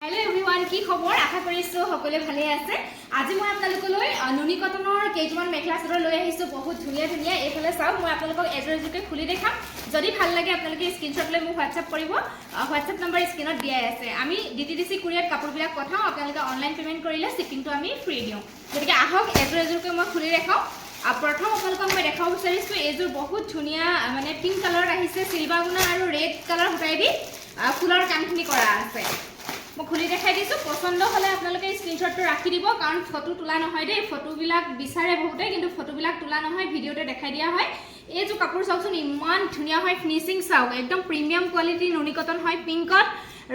Hello everyone, কি খবৰ আশা কৰিছো সকলোৱে ভালে আছে আজি মই আপোনালোকলৈ নুনি কটনৰ কেজমান মেখেলা চাদৰ লৈ আহিছো বহুত ধুনীয়া ধুনীয়া এইফালে চাওক মই আপোনালোকক এজৰজুকে খুলি দেখাম যদি ভাল লাগে আপোনালোকে স্ক্ৰিনশ্বট লৈ মোক WhatsApp কৰিব WhatsApp নম্বৰ স্ক্ৰিনত দিয়াই আছে আমি DTDC কুৰিয়াৰত কাপোৰবিলাক পঠাও আপোনালোকে অনলাইন পেমেন্ট কৰিলে শিপিংটো আমি ফ্ৰী দিওঁ গতিকে আহক এজৰজুকে মই খুলি দেখাও প্ৰথম আপোনালোকক মই দেখাব বিচাৰিছো এইযোৰ বহুত ধুনীয়া মানে পিংক কালাৰত আহিছে সিলভাৰ গুণা আৰু ৰেড কালাৰ হটাই দি ফুলৰ কামখিনি কৰা আছে মই খুলি দেখাই দিছো পছন্দ হলে আপোনালোকে স্ক্ৰিনশ্বটটো ৰাখি দিব কাৰণ ফটো তোলা নহয় দেই ফটোবিলাক বিচাৰে বহুতে কিন্তু ফটোবিলাক তোলা নহয় ভিডিওতে দেখাই দিয়া হয় এই যে কাপোৰ চাওকচোন ইমান ধুনীয়া হয় ফিনিশিং চাওক একদম প্ৰিমিয়াম কোৱালিটি নুনি কটন হয় পিংকত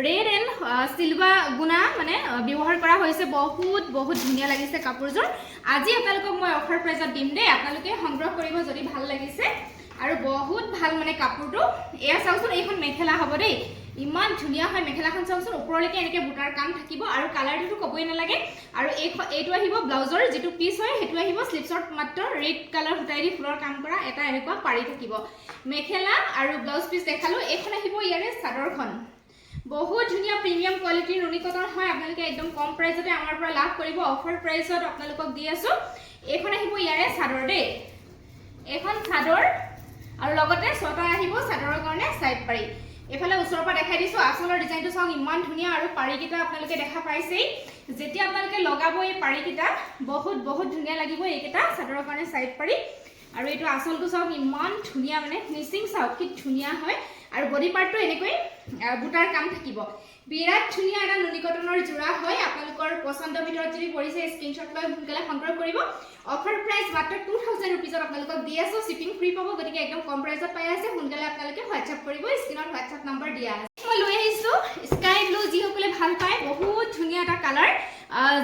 ৰেড এন্ড সিলভাৰ গুণা মানে ব্যৱহাৰ কৰা হৈছে বহুত ধুনীয়া লাগিছে কাপোৰযোৰ আজি আপোনালোকক মই অফাৰ প্ৰাইজত দিম দেই আপোনালোকে সংগ্ৰহ কৰিব যদি ভাল লাগিছে আৰু বহুত ভাল মানে কাপোৰটো এয়া চাওকচোন এইখন মেখেলা হ'ব দেই ইমান ধুনীয়া হয় মেখেলাখন চাওকচোন ওপৰলৈকে এনেকে বুটাৰ কাম থাকিব আৰু কালাৰটো কবই নালাগে আৰু এইটো আহিব ব্লাউজৰ যেটো পিস হয় হেতু আহিব স্লিপছত মাত্ৰ ৰেড কালাৰ হটাই দি ফুলৰ কাম কৰা এটা এনেকুৱা পাৰি থাকিব মেখেলা আৰু ব্লাউজ পিস দেখালো এখন আহিব ইয়াৰে চাদৰখন বহুত ধুনীয়া প্ৰিমিয়াম কোৱালিটিৰ নুনি কটন হয় আপোনালোকে একদম কম প্ৰাইজতে আমাৰ পৰা লাভ কৰিব অফাৰ প্ৰাইজত আপোনালোকক দি আছো এখন আহিব ইয়াৰে চাদৰ দেই এখন চাদৰ আৰু লগতে ছটা আহিব চাদৰৰ কাৰণে সাইড পাৰি এফালে উছৰৰ পৰা দেখাই দিছো আসলৰ ডিজাইনটো চাওক ইমান ধুনীয়া আৰু পাৰিকিটা আপোনালোকে দেখা পাইছেই যেতিয়া আপোনালোকে লগাব এই পাৰিকিটা বহুত ধুনীয়া লাগিব এইকেইটা চাদৰৰ কাৰণে সাইড পাৰি আৰু এইটো আসলটো চাওক ইমান ধুনীয়া মানে ফিনিশিং চাওক কি ধুনীয়া হয় আৰু বডি পাৰ্টটো এনেকৈ বুটাৰ কাম থাকিব বিৰাট ধুনীয়া এটা নুনি কটনৰ জোৰা হয় আপোনালোকৰ পছন্দৰ ভিতৰত যদি পৰিছে স্ক্ৰিনশ্বট লৈ সোনকালে সংগ্ৰহ কৰিব অফাৰ প্ৰাইস মাত্ৰ 2000 रुपीजত আপোনালোকক দি আছো শিপিং ফ্ৰী পাব গতিকে একদম কম প্ৰাইসত পাই আছে সোনকালে আপোনালোকে WhatsApp কৰিব স্ক্ৰিনত WhatsApp নম্বৰ দিয়া আছে মই লৈ আহিছো স্কাই ব্লু যি সকলে ভাল পায় বহুত ধুনীয়া এটা কালাৰ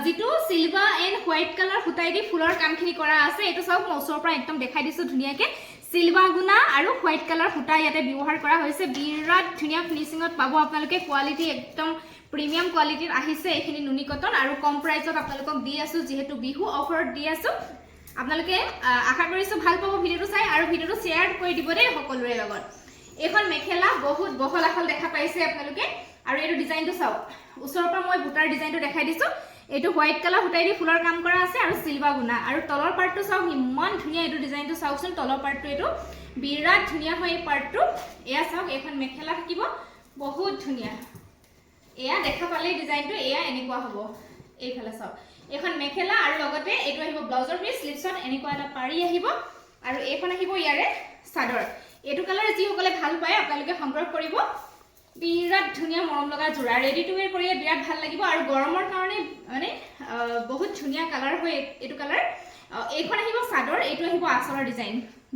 যেটো সিলভাৰ এন্ড হোৱাইট কালাৰ হটাই দি ফুলৰ কামখিনি কৰা আছে এটো চাওক মই ওচৰৰ পৰা একদম দেখাই দিছো ধুনীয়াকে সিলভাৰ গুণা আৰু হোৱাইট কালাৰ হটা ইয়াতে ব্যৱহাৰ কৰা হৈছে বিৰাট ধুনীয়া ফিনিশিংত পাব আপোনালোকে কোৱালিটি একদম প্ৰিমিয়াম কোৱালিটিৰ আহিছে এইখিনি নুনি কটন আৰু কম প্ৰাইসত আপোনালোকক দি আছো যেহেতু বিহু অফাৰত দি আছো আপোনালোকে আশা কৰিছো ভাল পাব ভিডিওটো চাই আৰু ভিডিওটো শেয়াৰ কৰি দিব দেই সকলোৰে লগত এখন মেখেলা বহুত বহল আহল দেখা পাইছে আপোনালোকে আৰু এই ডিজাইনটো চাওক ওচৰৰ পৰা মই বুটাৰ ডিজাইনটো দেখাই দিছো এটো হোৱাইট কালাৰ হটাই দি ফুলৰ কাম কৰা আছে আৰু সিলভাৰ গুণা আৰু তলৰ পাৰ্টটো চাওক ইমান ধুনীয়া এটো ডিজাইনটো চাওকচোন তলৰ পাৰ্টটো এটো বিৰাট ধুনীয়া হয় এই পাৰ্টটো এয়া চাওক এখন মেখেলা থাকিব বহুত ধুনীয়া এয়া দেখা পালে ডিজাইনটো এয়া এনেকুৱা হ'ব এইফালে চাওক এখন মেখেলা আৰু লগতে এটো আহিব ব্লাউজৰ পিস স্লিপছত এনেকুৱা এটা পাৰি আহিব আৰু এইখন আহিব ইয়াৰে চাদৰ এটো কালাৰ যি সকলে ভাল পায় আপোনালোকে সংগ্ৰহ কৰিব বিৰাট ধুনীয়া মৰম লগা জোৰা ৰেডি টু ওয়্যাৰ কৰিয়ে বিৰাট ভাল লাগিব আৰু গৰমৰ কাৰণে মানে বহুত ধুনীয়া কালাৰ হয় এটো কালাৰ এইখন আহিব চাদৰ এটো আহিব আসলৰ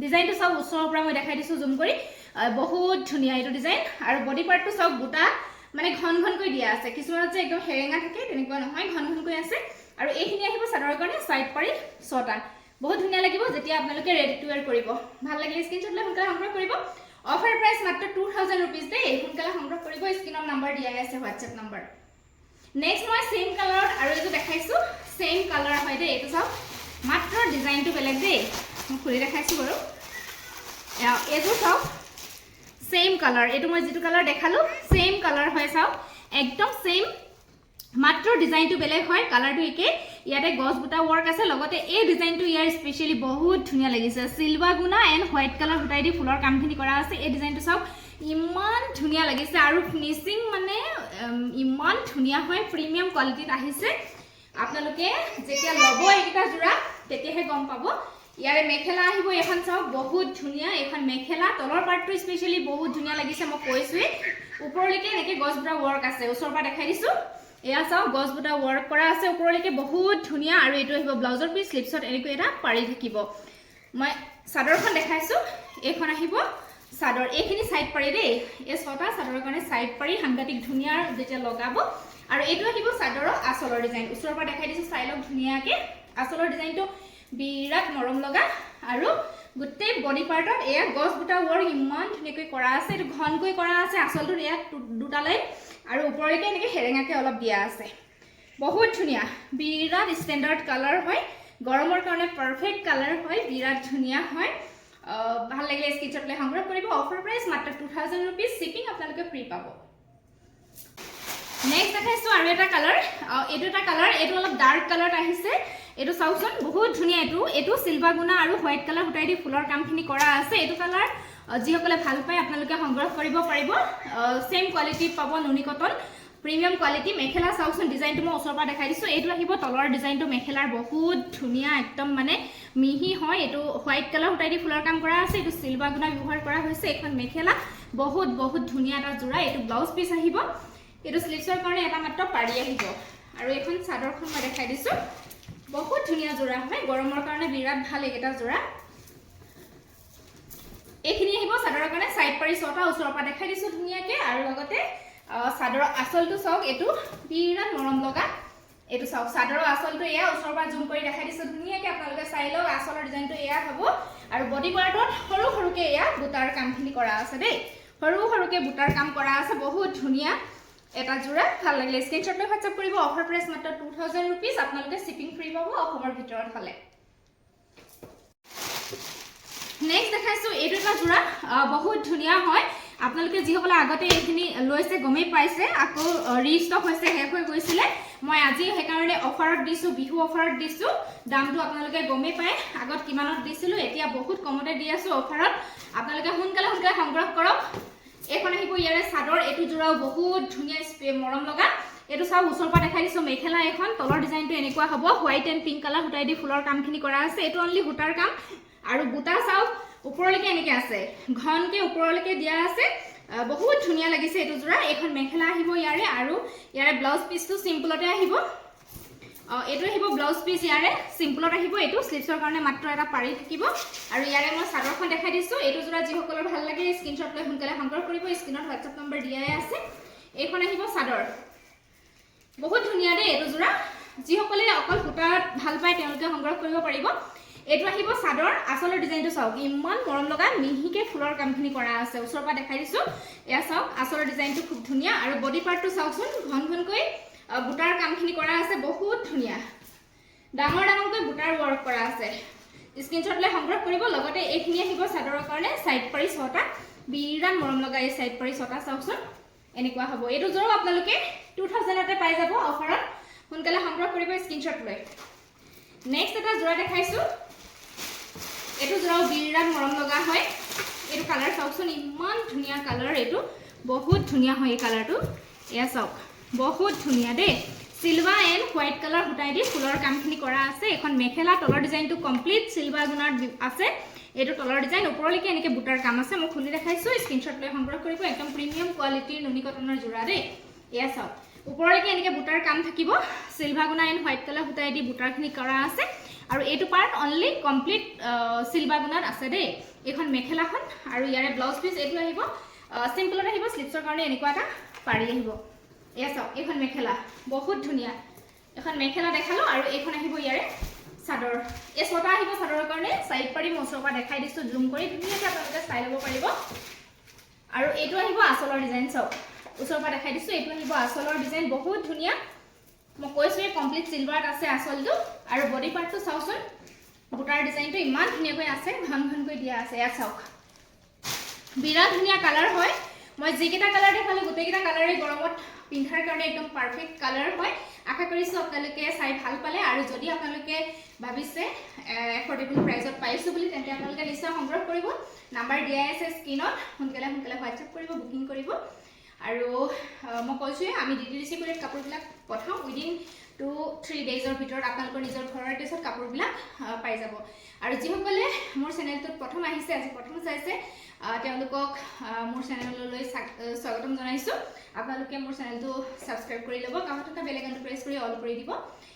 ডিজাইনটো চাওক ওচৰৰ পৰা মই দেখাই দিছো জুম কৰি বহুত ধুনীয়া এটো ডিজাইন আৰু বডি পাৰ্টটো চাওক বুটা মানে ঘন দিয়া আছে কিছুমান যে একদম হেৰেঙা থাকে তেনেকুৱা নহয় ঘন আছে আৰু এইখিনি আহিব চাদৰৰ কাৰণে সাইড পাৰি ছটা বহুত ধুনীয়া লাগিব যেতিয়া আপোনালোকে ৰেডি টু ওয়্যাৰ কৰিব ভাল লাগিলে স্ক্ৰিনশ্বট লৈ সোনকালে সংগ্ৰহ কৰিব অফাৰ প্ৰাইস মাত্ৰ 2000 रुपीस দেই সোনকালে সংগ্ৰহ কৰিব স্ক্ৰিনৰ নম্বৰ দিয়া আছে WhatsApp নম্বৰ নেক্সট মই সেম কালাৰত আৰু এটো দেখাইছো সেম কালাৰ হয় দেই এটো চাওক মাত্ৰ ডিজাইনটো বেলেগ দেই মই খুলি দেখাইছো বাৰু এটো চাওক সেম কালাৰ এটো মই যেটো কালাৰ দেখালো সেম কালাৰ হয় চাওক একদম সেম মাত্ৰ ডিজাইনটো বেলেগ হয় কালাৰটো একে ইয়াতে গছ বুটা ওয়াৰ্ক আছে লগতে এই ডিজাইনটো ইয়াৰ স্পেশালি বহুত ধুনীয়া লাগিছে সিলভাৰ গুণা এন্ড হোৱাইট কালাৰ হটাই দি ফুলৰ কামখিনি কৰা আছে এই ডিজাইনটো চাওক ইমান ধুনীয়া লাগিছে আৰু ফিনিশিং মানে ইমান ধুনীয়া হয় প্ৰিমিয়াম কোৱালিটিত আহিছে আপোনালোকে যেতিয়া লব এইটা জোৰা তেতিয়াহে গম পাব ইয়াৰে মেখেলা আহিব এখন চাওক বহুত ধুনীয়া এখন মেখেলা তলৰ পাৰ্টটো স্পেশালি বহুত ধুনীয়া লাগিছে মই কৈছোৱে ওপৰলৈকে এনেকে গছ বুটা ওয়াৰ্ক আছে ওচৰৰ পৰা দেখাই দিছো এয়া চাও গছ বুটা ওয়াৰ্ক কৰা আছে ওপৰলৈকে বহুত ধুনীয়া আৰু এটো আহিব ব্লাউজৰ পিস স্লিপছত এনেকৈ এটা পাৰি থাকিব মই চাদৰখন দেখাইছো এখন আহিব চাদৰ এইখিনি সাইড পাৰি দেই এই ছটা চাদৰৰ কাৰণে সাইড পাৰি সাংঘাতিক ধুনীয়া যেতিয়া লগাব আৰু এটো আহিব চাদৰৰ আসলৰ ডিজাইন ওচৰৰ পৰা দেখাই দিছো চাইলক ধুনীয়াকে আসলৰ ডিজাইনটো বিৰাট মৰম লগা আৰু গোটেই বডি পাৰ্টত এয়া গছ বুটা ওয়াৰ্ক ইমান ধুনীয়াকৈ কৰা আছে এটো ঘনকৈ কৰা আছে আসলটো এয়া দুটা লাইন আৰু ওপৰলৈকে এনেকে হেৰেঙাকে অলপ দিয়া আছে বহুত ধুনীয়া বিৰাট ষ্টেন্ডাৰ্ড কালাৰ হয় গৰমৰ কাৰণে পাৰফেক্ট কালাৰ হয় বিৰাট ধুনীয়া হয় ভাল লাগিলে স্ক্ৰিনশ্বট লৈ সংগ্ৰহ কৰিব অফাৰ প্ৰাইস মাত্ৰ 2000 रुपीस শিপিং আপোনালোকে ফ্ৰী পাব নেক্সট দেখাইছো আৰু এটা কালাৰ এইটো এটা কালাৰ এইটো অলপ ডাৰ্ক কালাৰত আহিছে এইটো চাওকচোন বহুত ধুনীয়া এইটো চিলভাৰ গুণা আৰু হোৱাইট কালাৰ সূতাই দি ফুলৰ কামখিনি কৰা আছে এইটো কালাৰ যিসকলে ভাল পায় আপোনালোকে সংগ্ৰহ কৰিব পাৰিব সেম কোৱালিটি পাব নুনি কটন প্ৰিমিয়াম কোৱালিটি মেখেলা চাওকচোন ডিজাইনটো মই ওচৰৰ পৰা দেখাই দিছোঁ এইটো আহিব তলৰ ডিজাইনটো মেখেলাৰ বহুত ধুনীয়া একদম মানে মিহি হয় এইটো হোৱাইট কালাৰ সূতাই দি ফুলৰ কাম কৰা আছে এইটো চিলভাৰ গুণা ব্যৱহাৰ কৰা হৈছে এখন মেখেলা বহুত ধুনীয়া এটা জোৰা এইটো ব্লাউজ পিচ আহিব এইটো স্লিভছৰ কাৰণে এটা মাত্ৰ পাৰি আহিব আৰু এখন চাদৰখন মই দেখাই দিছোঁ বহুত ধুনীয়া জোৰা হয় গৰমৰ কাৰণে বিৰাট ভাল এইটা জোৰা এইখিনি আহিব চাদৰৰ কাৰণে সাইড পাৰি ছটা ওচৰৰ পৰা দেখাই দিছোঁ ধুনীয়াকৈ আৰু লগতে চাদৰৰ আঁচলটো চাওক এইটো বিৰাট মৰম লগা এইটো চাওক চাদৰৰ আঁচলটো এয়া ওচৰৰ পৰা জুম কৰি দেখাই দিছোঁ ধুনীয়াকৈ আপোনালোকে চাই লওক আঁচলৰ ডিজাইনটো এয়া হ'ব আৰু বডি পাৰ্টত সৰুকৈ এয়া বুটাৰ কামখিনি কৰা আছে দেই সৰুকৈ বুটাৰ কাম কৰা আছে বহুত ধুনীয়া এটা জোৰা ভাল লাগিলে স্ক্ৰীনশ্বট লৈ হোৱাটছআপ কৰিব অফাৰ প্ৰাইচ মাত্ৰ 2000 रुपीस আপোনালোকে শিপিং ফ্ৰী পাব অসমৰ ভিতৰত হলে নেক্সট দেখাইছো এইটো এটা জোৰা বহুত ধুনীয়া হয় আপোনালোকে যিসকলে আগতে এইখিনি লৈছে গমেই পাইছে আকৌ ৰিষ্টক হৈছে শেষ হৈ গৈছিলে মই আজি সেইকাৰণে অফাৰত দিছো বিহু অফাৰত দিছো দামটো আপোনালোকে গমেই পায় আগত কিমানত দিছিলো এতিয়া বহুত কমতে দি আছো অফাৰত আপোনালোকে সোনকালে সংগ্ৰহ কৰক এখন আহিব ইয়াৰে চাদৰ এইটো জোৰাও বহুত ধুনীয়া মৰম লগা এইটো চাও ওচৰৰ পৰা দেখাই দিছো মেখেলা এখন তলৰ ডিজাইনটো এনেকুৱা হ'ব হোৱাইট এণ্ড পিংক কালাৰ সূতাই দি ফুলৰ কামখিনি কৰা আছে এইটো অনলি সূতাৰ কাম আৰু বুটা চাও ওপৰলৈকে এনেকৈ আছে ঘনকৈ ওপৰলৈকে দিয়া আছে বহুত ধুনীয়া লাগিছে এইটো জোৰা এখন মেখেলা আহিব ইয়াৰে আৰু ইয়াৰে ব্লাউজ পিচটো সিম্পলতে আহিব এইটো আহিব ব্লাউজ পিচ ইয়াৰে সিম্পলত আহিব এইটো স্লিভছৰ কাৰণে মাত্ৰ এটা পাৰি থাকিব আৰু ইয়াৰে মই চাদৰখন দেখাই দিছোঁ এইটো জোৰা যিসকলৰ ভাল লাগে স্ক্ৰীনশ্বট লৈ সোনকালে সংগ্ৰহ কৰিব স্ক্ৰীনত হোৱাটছআপ নম্বৰ দিয়াই আছে এইখন আহিব চাদৰ বহুত ধুনীয়া দেই এইটো জোৰা যিসকলে অকল সূতাত ভাল পায় তেওঁলোকে সংগ্ৰহ কৰিব পাৰিব এইটো আহিব চাদৰ আঁচলৰ ডিজাইনটো চাওক ইমান মৰম লগা মিহিকৈ ফুলৰ কামখিনি কৰা আছে ওচৰৰ পৰা দেখাই দিছোঁ এয়া চাওক আঁচলৰ ডিজাইনটো খুব ধুনীয়া আৰু বডি পাৰ্টটো চাওকচোন ঘনকৈ বুটাৰ কামখিনি কৰা আছে বহুত ধুনীয়া ডাঙৰকৈ বুটাৰ ৱৰ্ক কৰা আছে স্ক্ৰীনশ্বট লৈ সংগ্ৰহ কৰিব লগতে এইখিনি আহিব চাদৰৰ কাৰণে সাইড পাৰি ছটা বিৰাট মৰম লগা এই সাইড পাৰি ছটা চাওকচোন এনেকুৱা হ'ব এইটো জোৰাও আপোনালোকে 2000তে পাই যাব অফাৰত সোনকালে সংগ্ৰহ কৰিব স্ক্ৰীনশ্বট লৈ নেক্সট এটা জোৰা দেখাইছোঁ এইটো জোৰাও বিৰাট মৰম লগা হয় এইটো কালাৰ চাওকচোন ইমান ধুনীয়া কালাৰ এইটো বহুত ধুনীয়া হয় এই কালাৰটো এয়া চাওক বহুত ধুনীয়া দেই সিলভাৰ এণ্ড হোৱাইট কালাৰ সূতাই দি ফুলৰ কামখিনি কৰা আছে এখন মেখেলা তলৰ ডিজাইনটো কমপ্লিট সিলভাৰ গুণাৰ আছে এইটো তলৰ ডিজাইন ওপৰলৈকে এনেকৈ বুটাৰ কাম আছে মই খুলি দেখাইছোঁ স্ক্ৰীনশ্বট লৈ সংগ্ৰহ কৰিব একদম প্ৰিমিয়াম কোৱালিটিৰ নুনি কটনৰ জোৰা দেই এয়া চাওক ওপৰলৈকে এনেকৈ বুটাৰ কাম থাকিব সিলভাৰ গুণা এণ্ড হোৱাইট কালাৰ সূতাই দি বুটাৰখিনি কৰা আছে আৰু এইটো পাৰ্ট অনলি কমপ্লিট সিলভাৰ গুণাত আছে দেই এইখন মেখেলাখন আৰু ইয়াৰে ব্লাউজ পিচ এইটো আহিব সিম্পলত আহিব স্লিভছৰ কাৰণে এনেকুৱা এটা পাৰি আহিব এয়া চাওক এইখন মেখেলা বহুত ধুনীয়া এখন মেখেলা দেখালোঁ আৰু এইখন আহিব ইয়াৰে চাদৰ এই ছটা আহিব চাদৰৰ কাৰণে সাইড পাৰি মই ওচৰৰ পৰা দেখাই দিছোঁ জুম কৰি ধুনীয়াকৈ আপোনালোকে চাই ল'ব পাৰিব আৰু এইটো আহিব আঁচলৰ ডিজাইন চাওক ওচৰৰ পৰা দেখাই দিছোঁ এইটো আহিব আঁচলৰ ডিজাইন বহুত ধুনীয়া মই কৈছোঁ কমপ্লিট সিলভাৰত আছে আঁচলটো আৰু বডি পাৰ্টটো চাওকচোন বুটাৰ ডিজাইনটো ইমান ধুনীয়াকৈ আছে ঘনকৈ দিয়া আছে এয়া চাওক বিৰাট ধুনীয়া কালাৰ হয় মই যিকেইটা কালাৰ দেখালোঁ গোটেইকেইটা কালাৰেই গৰমত পিন্ধাৰ কাৰণে একদম পাৰফেক্ট কালাৰ হয় আশা কৰিছোঁ আপোনালোকে চাই ভাল পালে আৰু যদি আপোনালোকে ভাবিছে এফৰ্ডেবল প্ৰাইজত পাইছোঁ বুলি তেন্তে আপোনালোকে নিশ্চয় সংগ্ৰহ কৰিব নাম্বাৰ দিয়াই আছে স্ক্ৰীনত সোনকালে হোৱাটছআপ কৰিব বুকিং কৰিব আৰু মই কৈছোঁৱে আমি DTDC কৰিত কাপোৰবিলাক পঠাওঁ উইদিন 2-3 ডেজৰ ভিতৰত আপোনালোকৰ নিজৰ ঘৰৰ এড্ৰেছত কাপোৰবিলাক পাই যাব আৰু যিসকলে মোৰ চেনেলটোত প্ৰথম আহিছে আজি প্ৰথম চাইছে তেওঁলোকক মোৰ চেনেললৈ স্বাগতম জনাইছোঁ আপোনালোকে মোৰ চেনেলটো ছাবস্ক্ৰাইব কৰি ল'ব কাষত থকা বেল আইকনটো প্ৰেছ কৰি অল কৰি দিব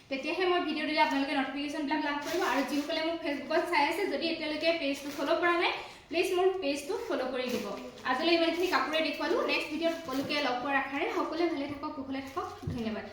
তেতিয়াহে মই ভিডিঅ' দিলে আপোনালোকে নটিফিকেশ্যনবিলাক লাভ কৰিব আৰু যিসকলে মোক ফেচবুকত চাই আছে যদি এতিয়ালৈকে পেজটো ফ'ল' কৰা নাই প্লিজ মোৰ পেজটো ফ'ল' কৰি দিব আজিলৈ ইমানখিনি কাপোৰে দেখুৱালোঁ নেক্সট ভিডিঅ'ত সকলোকে লগ পোৱাৰ আশাৰে সকলোৱে ভালে থাকক কুশলে থাকক ধন্যবাদ